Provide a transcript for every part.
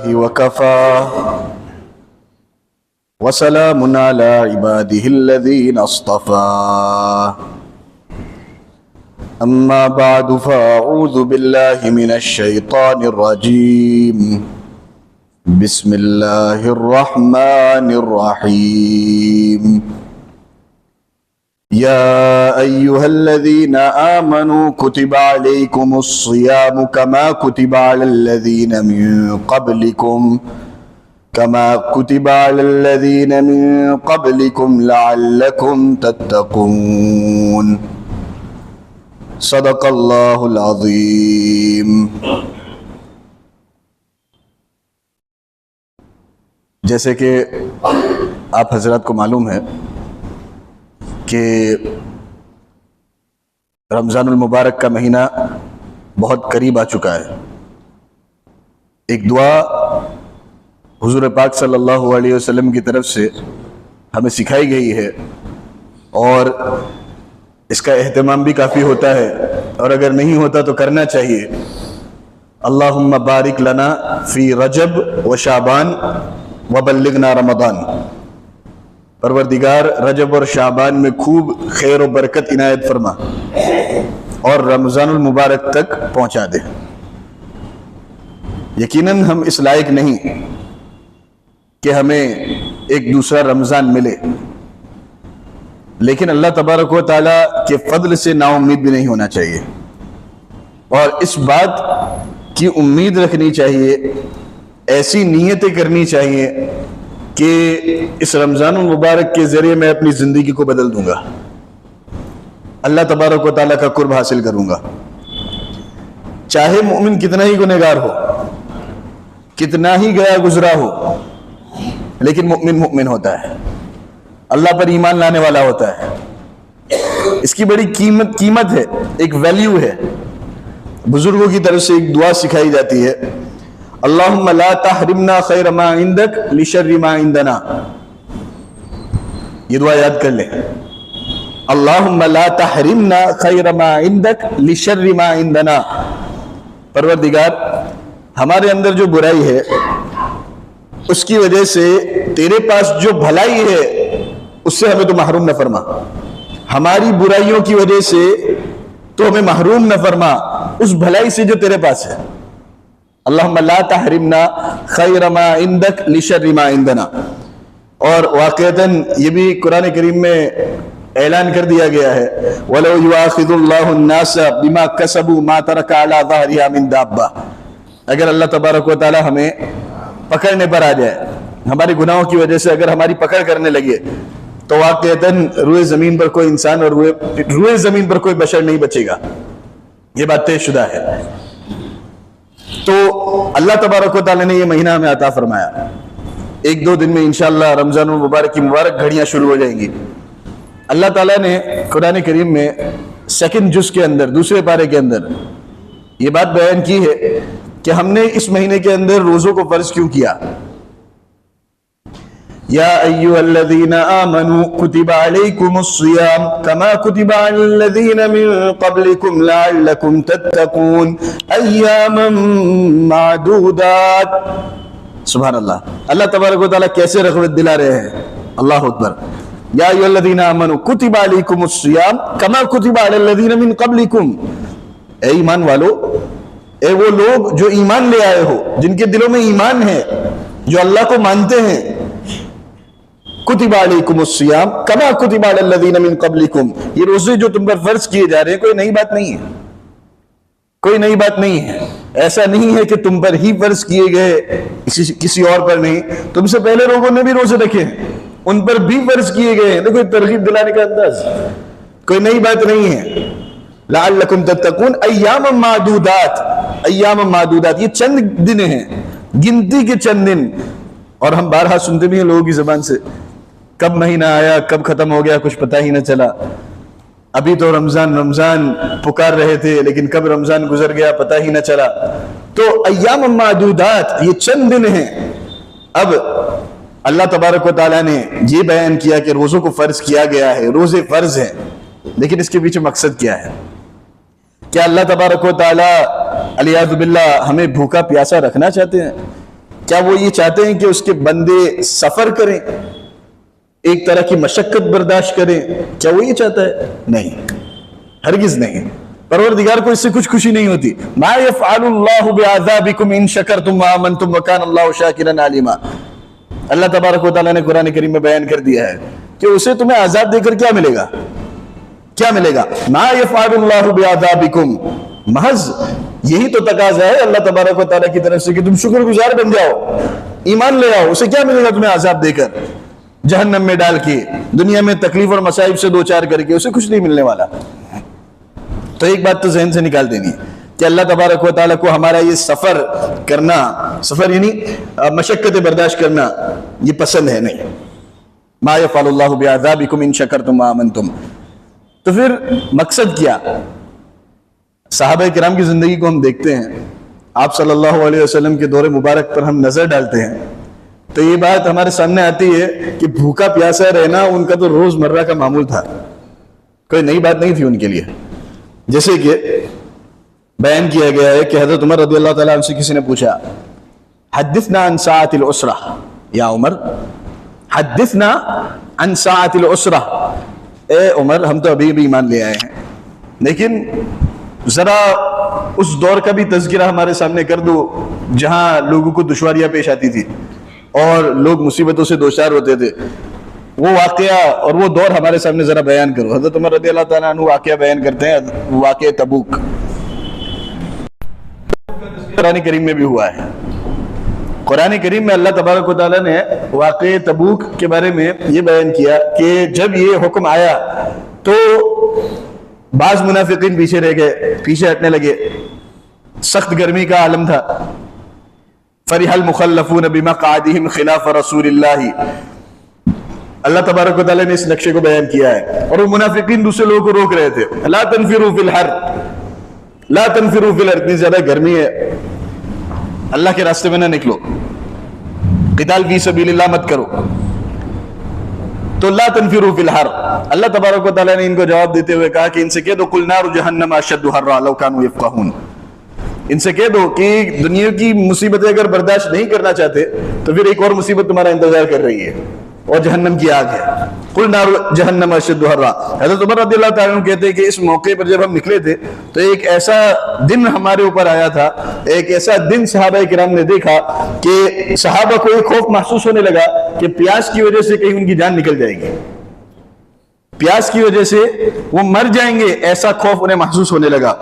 وكفى وسلام على عباده الذين اصطفى أما بعد فأعوذ بالله من الشيطان الرجيم بسم الله الرحمن الرحيم يا أيها الذين آمنوا كتب عليكم الصيام كما كتب على الذين من قبلكم لعلكم تتقون صدق اللہ العظیم۔ جیسے کہ آپ حضرات کو معلوم ہے کہ رمضان المبارک کا مہینہ بہت قریب آ چکا ہے۔ ایک دعا حضور پاک صلی اللہ علیہ وسلم کی طرف سے ہمیں سکھائی گئی ہے اور اس کا اہتمام بھی کافی ہوتا ہے، اور اگر نہیں ہوتا تو کرنا چاہیے۔ اللہم بارک لنا فی رجب و شعبان وبلغنا رمضان۔ پروردگار رجب اور شعبان میں خوب خیر و برکت عنایت فرما اور رمضان المبارک تک پہنچا دے۔ یقیناً ہم اس لائق نہیں کہ ہمیں ایک دوسرا رمضان ملے، لیکن اللہ تبارک و تعالیٰ کے فضل سے نا امید بھی نہیں ہونا چاہیے، اور اس بات کی امید رکھنی چاہیے، ایسی نیتیں کرنی چاہیے کہ اس رمضان المبارک کے ذریعے میں اپنی زندگی کو بدل دوں گا، اللہ تبارک و تعالیٰ کا قرب حاصل کروں گا۔ چاہے مومن کتنا ہی گنہگار ہو، کتنا ہی گیا گزرا ہو، لیکن مومن مومن ہوتا ہے، اللہ پر ایمان لانے والا ہوتا ہے۔ اس کی بڑی قیمت ہے، ایک ویلیو ہے۔ بزرگوں کی طرف سے ایک دعا سکھائی جاتی ہے، اللہم لا تحرمنا خیر ما عندک لشر ما عندنا۔ یہ دعا یاد کر لیں، اللہم لا تحرمنا خیر ما عندک لشر ما عندنا۔ پروردگار ہمارے اندر جو برائی ہے اس کی وجہ سے تیرے پاس جو بھلائی ہے اس سے ہمیں تو محروم نہ فرما، ہماری برائیوں کی وجہ سے تو ہمیں محروم نہ فرما اس بھلائی سے جو تیرے پاس ہے۔ اللہم لا تحرمنا خیر ما عندک لشر ما عندنا۔ اور واقعتاً یہ بھی قرآن کریم میں اعلان کر دیا گیا ہے، وَلَوْ يُؤَاخِذُ اللَّهُ النَّاسَ بِمَا كَسَبُوا مَا تَرَكَ عَلَى ظَهْرِهَا مِن دَابَّةٍ۔ اگر اللہ تبارک و تعالی ہمیں پکڑنے پر آ جائے، ہمارے گناہوں کی وجہ سے اگر ہماری پکڑ کرنے لگے، تو واقعتاً روئے زمین پر کوئی انسان اور روئے زمین پر کوئی بشر نہیں بچے گا، یہ بات طے شدہ ہے۔ تو اللہ تبارک و تعالیٰ نے یہ مہینہ ہمیں عطا فرمایا، ایک دو دن میں انشاءاللہ رمضان المبارک کی مبارک گھڑیاں شروع ہو جائیں گی۔ اللہ تعالیٰ نے قرآن کریم میں سیکنڈ جز کے اندر، دوسرے پارے کے اندر یہ بات بیان کی ہے کہ ہم نے اس مہینے کے اندر روزوں کو فرض کیوں کیا۔ یا ایھا الذین آمنوا کتب علیکم الصیام کما کتب علی الذین من قبلکم لعلکم تتقون ایاما معدودات۔ سبحان اللہ، اللہ تبارک و تعالیٰ کیسے رغبت دلا رہے ہیں، اللہ اکبر۔ یا ایھا الذین آمنوا کتب علیکم الصیام کما کتب علی الذین من قبلکم۔ اے ایمان والو، اے وہ لوگ جو ایمان لے آئے ہو، جن کے دلوں میں ایمان ہے، جو اللہ کو مانتے ہیں، کتب علیکم الصیام کما کتب علی الذین من قبلکم، یہ روزے جو تم پر فرض کیے جا رہے ہیں کوئی نئی بات نہیں ہے، کوئی نئی بات نہیں ہے۔ ایسا نہیں ہے کہ تم پر ہی فرض کیے گئے، کسی اور پر نہیں، تم سے پہلے لوگوں نے بھی روزے رکھے ہیں، ان پر بھی فرض کیے گئے ہیں۔ دیکھو ترغیب دلانے کا انداز، کوئی نئی بات نہیں ہے۔ لعلکم تتقون ایاما معدودات، ایاما معدودات، یہ چند دن ہیں، گنتی کے چند دن۔ اور ہم بارہا سنتے بھی ہیں لوگوں کی زبان سے، کب مہینہ آیا کب ختم ہو گیا کچھ پتہ ہی نہ چلا، ابھی تو رمضان رمضان پکار رہے تھے لیکن کب رمضان گزر گیا پتہ ہی نہ چلا۔ تو ایام معدودات، یہ چند دن ہیں۔ اب اللہ تبارک و تعالیٰ نے یہ بیان کیا کہ روزوں کو فرض کیا گیا ہے، روزے فرض ہیں، لیکن اس کے پیچھے مقصد کیا ہے؟ کیا اللہ تبارک و تعالیٰ علیہ باللہ ہمیں بھوکا پیاسا رکھنا چاہتے ہیں؟ کیا وہ یہ چاہتے ہیں کہ اس کے بندے سفر کریں، ایک طرح کی مشقت برداشت کریں؟ کیا وہ یہ چاہتا ہے؟ نہیں، ہرگز نہیں۔ پروردگار کو اس سے کچھ خوشی نہیں ہوتی۔ ما يفعل اللہ بعذابکم ان شکرتم وآمنتم وکان اللہ شاکرا علیما۔ اللہ تبارک و تعالیٰ نے قرآن کریم میں بیان کر دیا ہے کہ اسے تمہیں عذاب دے کر کیا ملے گا؟ کیا ملے گا؟ ما يفعل اللہ بعذابکم، محض یہی تو تقاضا ہے اللہ تبارک و تعالیٰ کی طرف سے کہ تم شکر گزار بن جاؤ، ایمان لے آؤ۔ اسے کیا ملے گا تمہیں عذاب دے کر، جہنم میں ڈال کے، دنیا میں تکلیف اور مصائب سے دوچار کر کے؟ اسے کچھ نہیں ملنے والا۔ تو ایک بات تو ذہن سے نکال دینی کہ اللہ تبارک و تعالیٰ کو ہمارا یہ سفر کرنا، سفر یعنی مشقت برداشت کرنا، یہ پسند ہے نہیں۔ ما یفعل اللہ بعذابکم ان شکرتم وآمنتم۔ تو پھر مقصد کیا؟ صحابہ کرام کی زندگی کو ہم دیکھتے ہیں، آپ صلی اللہ علیہ وسلم کے دور مبارک پر ہم نظر ڈالتے ہیں تو یہ بات ہمارے سامنے آتی ہے کہ بھوکا پیاسا رہنا ان کا تو روز مرہ کا معمول تھا، کوئی نئی بات نہیں تھی ان کے لیے۔ جیسے کہ بیان کیا گیا ہے کہ حضرت عمر رضی اللہ تعالیٰ عنہ سے کسی نے پوچھا، حدثنا عن ساعت العسرہ یا عمر، حدثنا عن ساعت العسرہ، اے عمر ہم تو ابھی بھی ایمان لے آئے ہیں، لیکن ذرا اس دور کا بھی تذکرہ ہمارے سامنے کر دو جہاں لوگوں کو دشواریاں پیش آتی تھی اور لوگ مصیبتوں سے دوچار ہوتے تھے، وہ واقعہ اور وہ دور ہمارے سامنے ذرا بیان کرو۔ حضرت عمر رضی اللہ تعالیٰ عنہ واقعہ بیان کرتے ہیں، واقعہ تبوک، قرآن کریم میں بھی ہوا ہے۔ قرآن کریم میں اللہ تبارک و تعالیٰ نے واقعہ تبوک کے بارے میں یہ بیان کیا کہ جب یہ حکم آیا تو بعض منافقین پیچھے رہ گئے، پیچھے ہٹنے لگے، سخت گرمی کا عالم تھا۔ فرح المخلفون بمقعدهم خلاف رسول اللہ تبارک و تعالیٰ نے اس نقشے کو بیان کیا ہے، اور وہ منافقین دوسرے لوگوں کو روک رہے تھے، لا تنفروا فی الحر، لا تنفروا فی الحر، اتنی زیادہ گرمی ہے، اللہ کے راستے میں نہ نکلو، قتال فی سبیل اللہ مت کرو، تو لا تنفروا فی الحر۔ اللہ تبارک و تعالیٰ نے ان کو جواب دیتے ہوئے کہا کہ ان سے کہہ دو قل نار جہنم اشد حرا لو کانوا یفقہون، ان سے کہہ دو کہ دنیا کی مصیبتیں اگر برداشت نہیں کرنا چاہتے تو پھر ایک اور مصیبت تمہارا انتظار کر رہی ہے، اور جہنم کی آگ ہے۔ قل نار جہنم اشد حرا۔ حضرت عمر رضی اللہ تعالیٰ عنہ کہتے ہیں کہ اس موقع پر جب ہم نکلے تھے تو ایک ایسا دن ہمارے اوپر آیا تھا، ایک ایسا دن صحابہ کرام نے دیکھا کہ صحابہ کو ایک خوف محسوس ہونے لگا کہ پیاس کی وجہ سے کہیں ان کی جان نکل جائے گی، پیاس کی وجہ سے وہ مر جائیں گے، ایسا خوف انہیں محسوس ہونے لگا۔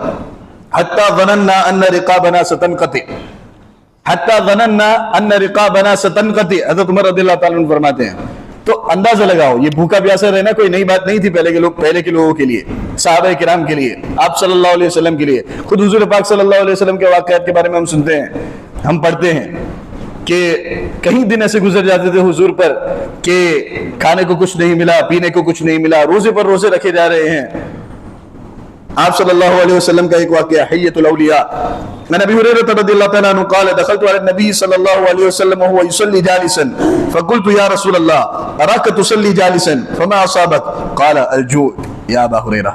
حتی ظننا ان رقابنا ستنقطع، حتی ظننا ان رقابنا ستنقطع، حضرت عمر رضی اللہ تعالیٰ عنہ فرماتے ہیں۔ تو اندازہ لگاؤ یہ بھوکا پیاسا رہنا کوئی نئی بات نہیں تھی پہلے کے لوگوں کے لیے، صحابہ کرام کے لیے، آپ صلی اللہ علیہ وسلم کے لیے۔ خود حضور پاک صلی اللہ علیہ وسلم کے واقعات کے بارے میں ہم سنتے ہیں، ہم پڑھتے ہیں کہ کہیں دن ایسے گزر جاتے تھے حضور پر کہ کھانے کو کچھ نہیں ملا، پینے کو کچھ نہیں ملا، روزے پر روزے رکھے جا رہے ہیں۔ آپ صلی اللہ علیہ وسلم کا ایک واقعہ حیۃ الاولیاء، من ابی ہریرہ رضی اللہ تعالیٰ عنہ قال دخلت علی النبی صلی اللہ علیہ وسلم وهو يصلي جالسا فقلت یا رسول اللہ اراک تصلی جالسا فما اصابک قال الجوع یا ابا ہریرہ۔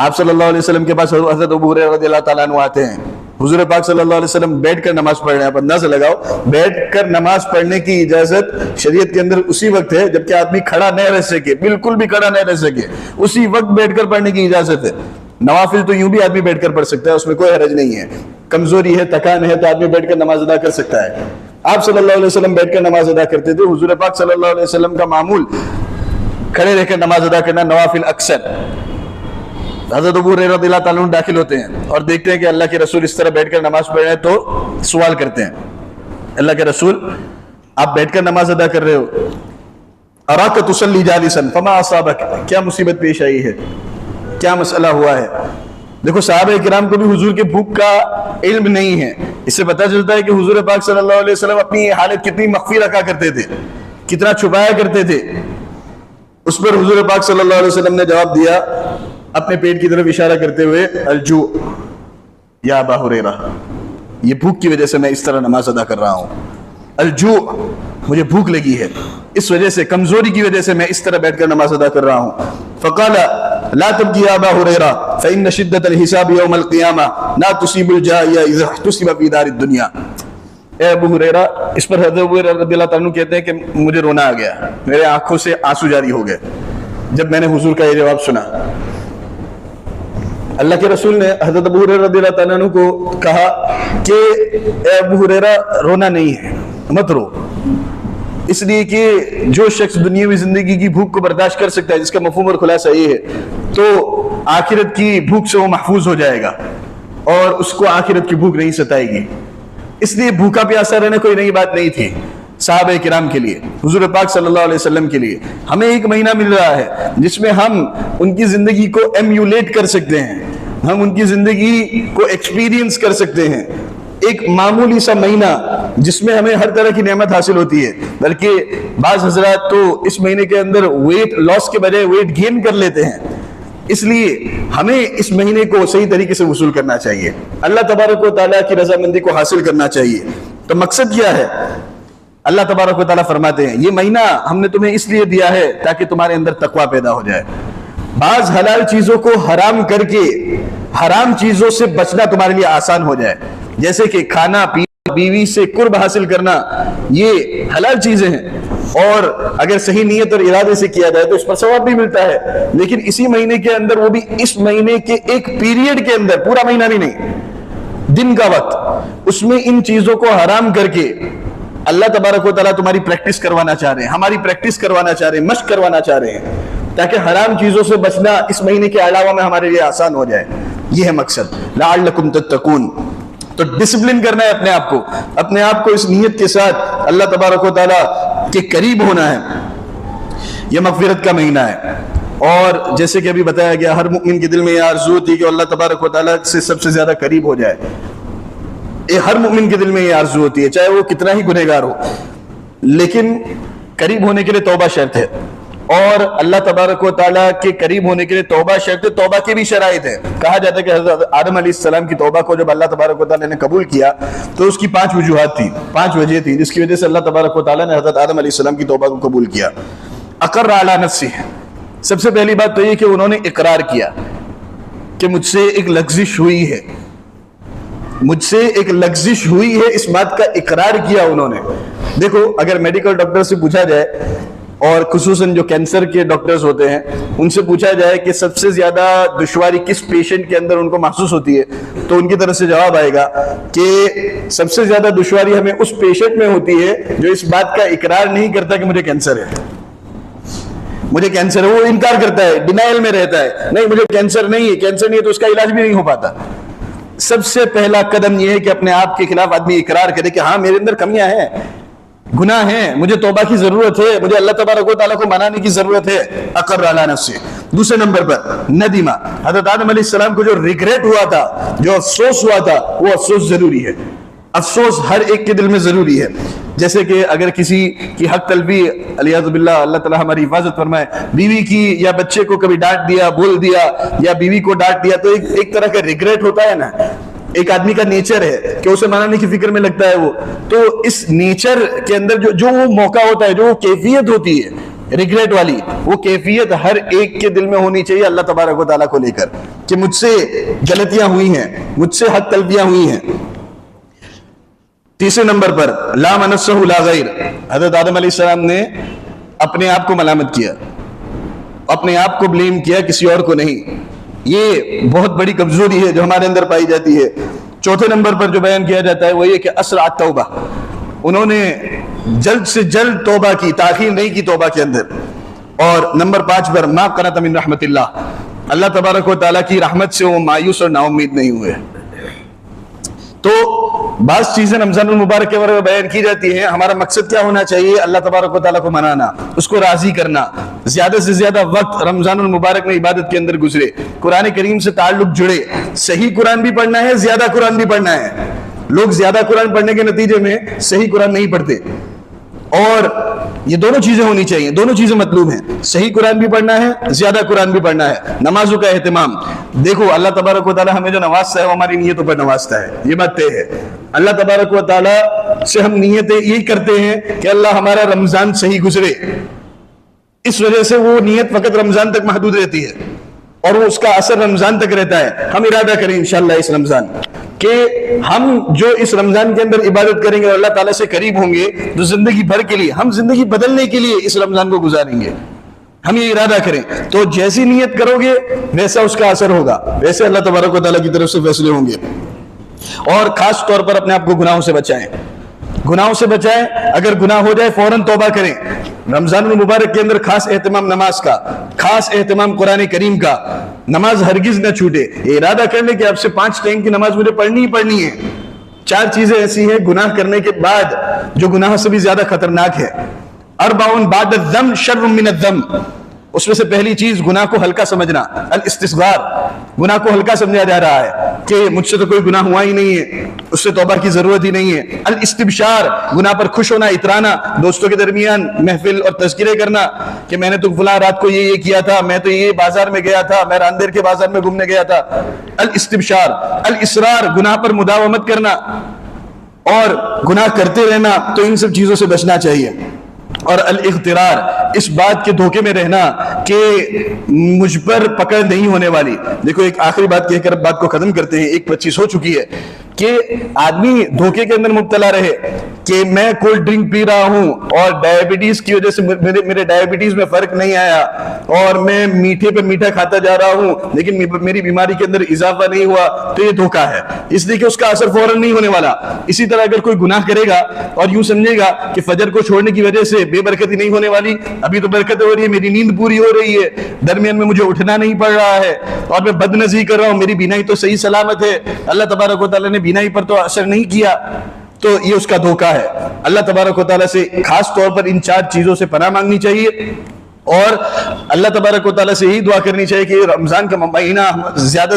آپ صلی اللہ علیہ وسلم کے پاس حضرت ابو ہریرہ رضی اللہ تعالیٰ عنہ آتے ہیں، حضور پاک صلی اللہ علیہ وسلم بیٹھ کر نماز پڑھ رہے ہیں۔ آپ اندازہ لگاؤ، بیٹھ کر نماز پڑھنے کی اجازت شریعت کے اندر اسی وقت ہے جبکہ آدمی کھڑا نہیں رہ سکے، بالکل بھی کھڑا نہیں رہ سکے، اسی وقت بیٹھ کر پڑھنے کی اجازت ہے۔ نوافل تو یوں بھی آدمی بیٹھ کر پڑھ سکتا ہے، اس میں کوئی حرج نہیں ہے، کمزوری ہے، تھکان ہے تو آدمی بیٹھ کر نماز ادا کر سکتا ہے۔ آپ صلی اللہ علیہ وسلم بیٹھ کر نماز ادا کرتے تھے، حضور پاک صلی اللہ علیہ وسلم کا معمول کھڑے رہ کر نماز ادا کرنا، نوافل اکثر۔ حضرت ابو ہریرہ رضی اللہ تعالیٰ عنہ داخل ہوتے ہیں اور دیکھتے ہیں کہ اللہ کے رسول اس طرح بیٹھ کر نماز پڑھ رہے ہیں، تو سوال کرتے ہیں، اللہ کے رسول آپ بیٹھ کر نماز ادا کر رہے ہو، اراک تصلی جالسا فما اصابک، کیا مصیبت پیش آئی ہے، کیا مسئلہ ہوا ہے؟ دیکھو صحابہ کرام کو بھی حضور کے بھوک کا علم نہیں ہے، اس سے پتہ چلتا ہے کہ حضور پاک صلی اللہ علیہ وسلم اپنی حالت کتنی مخفی رکھا کرتے تھے، کتنا چھپایا کرتے تھے۔ اس پر حضور پاک صلی اللہ علیہ وسلم نے جواب دیا اپنے پیٹ کی طرف اشارہ کرتے ہوئے، الجوع یا ابا ہریرہ، یہ بھوک کی وجہ سے میں اس طرح نماز ادا کر رہا ہوں، الجوع مجھے بھوک لگی ہے، اس وجہ سے کمزوری کی وجہ سے میں اس طرح بیٹھ کر نماز ادا کر رہا ہوں۔ فقال لا تبكي يا ابا هريره فان شده الحساب يوم القيامه لا تصيب الجائع اذا احتسب في دار الدنيا۔ اے ابو ہریرہ، اس پر حضرت ابو ہریرہ رضی اللہ تعالیٰ عنہ کہتے ہیں کہ مجھے رونا آ گیا، میرے آنکھوں سے آنسو جاری ہو گئے جب میں نے حضور کا یہ جواب سنا۔ اللہ کے رسول نے حضرت ابو ہریرہ رضی اللہ تعالیٰ عنہ کو کہا کہ اے ابو ہریرہ رونا نہیں ہے، مت رو، اس لیے کہ جو شخص دنیاوی زندگی کی بھوک کو برداشت کر سکتا ہے، جس کا مفہوم اور خلاصہ یہ ہے، تو آخرت کی بھوک سے وہ محفوظ ہو جائے گا اور اس کو آخرت کی بھوک نہیں ستائے گی۔ اس لیے بھوکا پیاسا رہنا کوئی نئی بات نہیں تھی صحابہ کرام کے لیے، حضور پاک صلی اللہ علیہ وسلم کے لیے۔ ہمیں ایک مہینہ مل رہا ہے جس میں ہم ان کی زندگی کو ایمیولیٹ کر سکتے ہیں، ہم ان کی زندگی کو ایکسپیرینس کر سکتے ہیں۔ ایک معمولی سا مہینہ جس میں ہمیں ہر طرح کی نعمت حاصل ہوتی ہے، بلکہ بعض حضرات تو اس مہینے کے اندر ویٹ لاس کے بجائے ویٹ گین کر لیتے ہیں۔ اس لیے ہمیں اس مہینے کو صحیح طریقے سے وصول کرنا چاہیے، اللہ تبارک و تعالیٰ کی رضامندی کو حاصل کرنا چاہیے۔ تو مقصد کیا ہے؟ اللہ تبارک و تعالیٰ فرماتے ہیں یہ مہینہ ہم نے تمہیں اس لیے دیا ہے تاکہ تمہارے اندر تقویٰ پیدا ہو جائے، بعض حلال چیزوں کو حرام کر کے حرام چیزوں سے بچنا تمہارے لیے آسان ہو جائے، جیسے کہ کھانا پینا، بیوی سے قرب حاصل کرنا، یہ حلال چیزیں ہیں، اور اگر صحیح نیت اور ارادے سے کیا جائے تو اس پر ثواب بھی ملتا ہے۔ لیکن اسی مہینے کے اندر، وہ بھی اس مہینے کے ایک پیریڈ کے اندر، پورا مہینہ بھی نہیں، دن کا وقت، اس میں ان چیزوں کو حرام کر کے اللہ تبارک و تعالیٰ تمہاری پریکٹس کروانا چاہ رہے ہیں، ہماری پریکٹس کروانا چاہ رہے ہیں، مشق کروانا چاہ رہے ہیں، تاکہ حرام چیزوں سے بچنا اس مہینے کے علاوہ میں ہمارے لیے آسان ہو جائے۔ یہ ہے مقصد، لعلکم تتقون۔ تو ڈسپلن کرنا ہے اپنے آپ کو اس نیت کے ساتھ اللہ تبارک و تعالیٰ کے قریب ہونا ہے۔ یہ مغفرت کا مہینہ ہے، اور جیسے کہ ابھی بتایا گیا، ہر مومن کے دل میں یہ آرزو ہوتی ہے کہ اللہ تبارک و تعالیٰ سے سب سے زیادہ قریب ہو جائے۔ ہر مومن کے دل میں یہ آرزو ہوتی ہے، چاہے وہ کتنا ہی گنہگار ہو، لیکن قریب ہونے کے لیے توبہ شرط ہے، اور اللہ تبارک و تعالیٰ کے قریب ہونے کے لیے توبہ شرط ہے۔ توبہ کی بھی شرائط ہے، کہا جاتا ہے کہ حضرت آدم علیہ السلام کی توبہ کو جب اللہ تبارک و تعالیٰ نے قبول کیا تو اس کی 5 وجوہات تھیں، 5 وجہ تھیں جس کی وجہ سے اللہ تبارک و تعالیٰ نے حضرت آدم علیہ السلام کی توبہ کو قبول کیا۔ اقر علی نفسہ، سب سے پہلی بات تو یہ کہ انہوں نے اقرار کیا کہ مجھ سے ایک لغزش ہوئی ہے، مجھ سے ایک لغزش ہوئی ہے، اس بات کا اقرار کیا انہوں نے۔ دیکھو، اگر میڈیکل ڈاکٹر سے پوچھا جائے، اور خصوصاً جو کینسر کے ڈاکٹرز ہوتے ہیں، ان سے پوچھا جائے کہ سب سے زیادہ دشواری کس پیشنٹ کے اندر ان کو محسوس ہوتی ہے، تو ان کی طرف سے جواب آئے گا کہ سب سے زیادہ دشواری ہمیں اس پیشنٹ میں ہوتی ہے جو اس بات کا اقرار نہیں کرتا کہ مجھے کینسر ہے، مجھے کینسر ہے۔ وہ انکار کرتا ہے، ڈینائل میں رہتا ہے، نہیں مجھے کینسر نہیں ہے، کینسر نہیں ہے تو اس کا علاج بھی نہیں ہو پاتا۔ سب سے پہلا قدم یہ ہے کہ اپنے آپ کے خلاف آدمی اقرار کرے کہ ہاں میرے اندر کمیاں ہیں، گناہ ہیں، مجھے توبہ کی ضرورت ہے، مجھے اللہ تبارک و تعالیٰ کو منانے کی ضرورت ہے۔ اقر علی نفسہ۔ دوسرے نمبر پر ندیمہ، حضرت آدم علیہ السلام کو جو ریگریٹ ہوا تھا، جو افسوس ہوا تھا، وہ افسوس ضروری ہے، افسوس ہر ایک کے دل میں ضروری ہے۔ جیسے کہ اگر کسی کی حق تلفی، علیہ باللہ، اللہ تعالیٰ ہماری حفاظت فرمائے، بیوی کی یا بچے کو کبھی ڈانٹ دیا، بول دیا، یا بیوی کو ڈانٹ دیا، تو ایک طرح کا ریگریٹ ہوتا ہے نا، ایک آدمی کا نیچر ہے کہ اسے منانے کی فکر میں لگتا ہے وہ، تو اس نیچر کے اندر جو وہ موقع ہوتا ہے، جو وہ کیفیت ہوتی ہے ریگریٹ والی، وہ کیفیت ہر ایک کے دل میں ہونی چاہیے اللہ تبارک و تعالیٰ کو لے کر، کہ مجھ سے غلطیاں ہوئی ہیں، مجھ سے حق تلفیاں ہوئی ہیں۔ تیسرے نمبر پر لا منسہ لا غیر، حضرت آدم علیہ السلام نے اپنے آپ کو ملامت کیا، اپنے آپ کو بلیم کیا، کسی اور کو نہیں۔ یہ بہت بڑی کمزوری ہے جو ہمارے اندر پائی جاتی ہے۔ چوتھے نمبر پر جو بیان کیا جاتا ہے وہ یہ کہ اسرع توبہ، انہوں نے جلد سے جلد توبہ کی، تاخیر نہیں کی توبہ کے اندر۔ اور نمبر 5 پر ما قنط من رحمت اللہ، اللہ تبارک و تعالیٰ کی رحمت سے وہ مایوس اور نا امید نہیں ہوئے۔ تو بعض چیزیں رمضان المبارک کے بارے میں بیان کی جاتی ہیں، ہمارا مقصد کیا ہونا چاہیے؟ اللہ تبارک و تعالیٰ کو منانا، اس کو راضی کرنا، زیادہ سے زیادہ وقت رمضان المبارک میں عبادت کے اندر گزرے، قرآن کریم سے تعلق جڑے، صحیح قرآن بھی پڑھنا ہے، زیادہ قرآن بھی پڑھنا ہے۔ لوگ زیادہ قرآن پڑھنے کے نتیجے میں صحیح قرآن نہیں پڑھتے، اور یہ دونوں چیزیں ہونی چاہیے، دونوں چیزیں مطلوب ہیں، صحیح قرآن بھی پڑھنا ہے، زیادہ قرآن بھی پڑھنا ہے۔ نمازوں کا اہتمام، دیکھو اللہ تبارک و تعالیٰ ہمیں جو نوازتا ہے وہ ہماری نیتوں پر نوازتا ہے، یہ بات طے ہے۔ اللہ تبارک و تعالیٰ سے ہم نیتیں یہی کرتے ہیں کہ اللہ ہمارا رمضان صحیح گزرے، اس وجہ سے وہ نیت فقط رمضان تک محدود رہتی ہے۔ اور وہ اس کا اثر رمضان تک رہتا ہے. ہم ارادہ کریں انشاءاللہ اس رمضان کہ ہم جو اس رمضان کے اندر عبادت کریں گے اور اللہ تعالیٰ سے قریب ہوں گے تو زندگی بھر کے لیے ہم زندگی بدلنے کے لیے اس رمضان کو گزاریں گے. ہم یہ ارادہ کریں تو جیسی نیت کرو گے ویسا اس کا اثر ہوگا, ویسے اللہ تبارک و تعالیٰ کی طرف سے فیصلے ہوں گے. اور خاص طور پر اپنے آپ کو گناہوں سے بچائیں, گناہوں سے بچائیں. اگر گناہ ہو جائے فوراً توبہ کریں. رمضان المبارک کے اندر خاص اہتمام نماز کا, خاص اہتمام قرآن کریم کا. نماز ہرگز نہ چھوٹے. یہ ارادہ کر لیں کہ اب سے 5 ٹائم کی نماز مجھے پڑھنی ہی پڑھنی ہے. 4 چیزیں ایسی ہیں گناہ کرنے کے بعد جو گناہ سے بھی زیادہ خطرناک ہے. 4 بعد الذنب شر من الذنب. اس میں سے پہلی چیز گناہ کو ہلکا سمجھنا, الاستصغار. گناہ کو ہلکا سمجھا جا رہا ہے کہ مجھ سے تو کوئی گناہ ہوا ہی نہیں ہے, اس سے توبہ کی ضرورت ہی نہیں ہے. الاستبشار, گناہ پر خوش ہونا, اترانا, دوستوں کے درمیان محفل اور تذکرے کرنا کہ میں نے تو فلاں رات کو یہ کیا تھا, میں تو یہ بازار میں گیا تھا, میں راندیر کے بازار میں گھومنے گیا تھا. الاستبشار. الاصرار, گناہ پر مداومت کرنا اور گناہ کرتے رہنا, تو ان سب چیزوں سے بچنا چاہیے. اور الاغترار, اس بات کے دھوکے میں رہنا کہ مجھ پر پکڑ نہیں ہونے والی. دیکھو ایک آخری بات کہہ کر بات کو ختم کرتے ہیں, 1:25 ہو چکی ہے, کہ آدمی دھوکے کے اندر مبتلا رہے کہ میں کولڈ ڈرنک پی رہا ہوں اور ڈائبٹیز کی وجہ سے میرے ڈائبٹیز میں فرق نہیں آیا, اور میں میٹھے پہ میٹھا کھاتا جا رہا ہوں لیکن میری بیماری کے اندر اضافہ نہیں ہوا, تو یہ دھوکہ ہے. اس لیے کہ اس کا اثر فوراً نہیں ہونے والا. اسی طرح اگر کوئی گناہ کرے گا اور یوں سمجھے گا کہ فجر کو چھوڑنے کی وجہ سے بے برکتی نہیں ہونے والی, ابھی تو برکت ہو رہی ہے, میری نیند پوری ہو رہی ہے, درمیان میں مجھے اٹھنا نہیں پڑ رہا ہے, اور میں بد نظری کر رہا ہوں, میری بینائی تو صحیح سلامت ہے, اللہ تبارک و تعالیٰ نے بینائی پر تو اثر نہیں کیا, تو یہ اس کا دھوکہ ہے. اللہ تبارک و تعالیٰ سے خاص طور پر ان 4 چیزوں سے پناہ مانگنی چاہیے, اور اللہ تبارک و تعالیٰ سے یہی دعا کرنی چاہیے کہ رمضان کا مہینہ زیادہ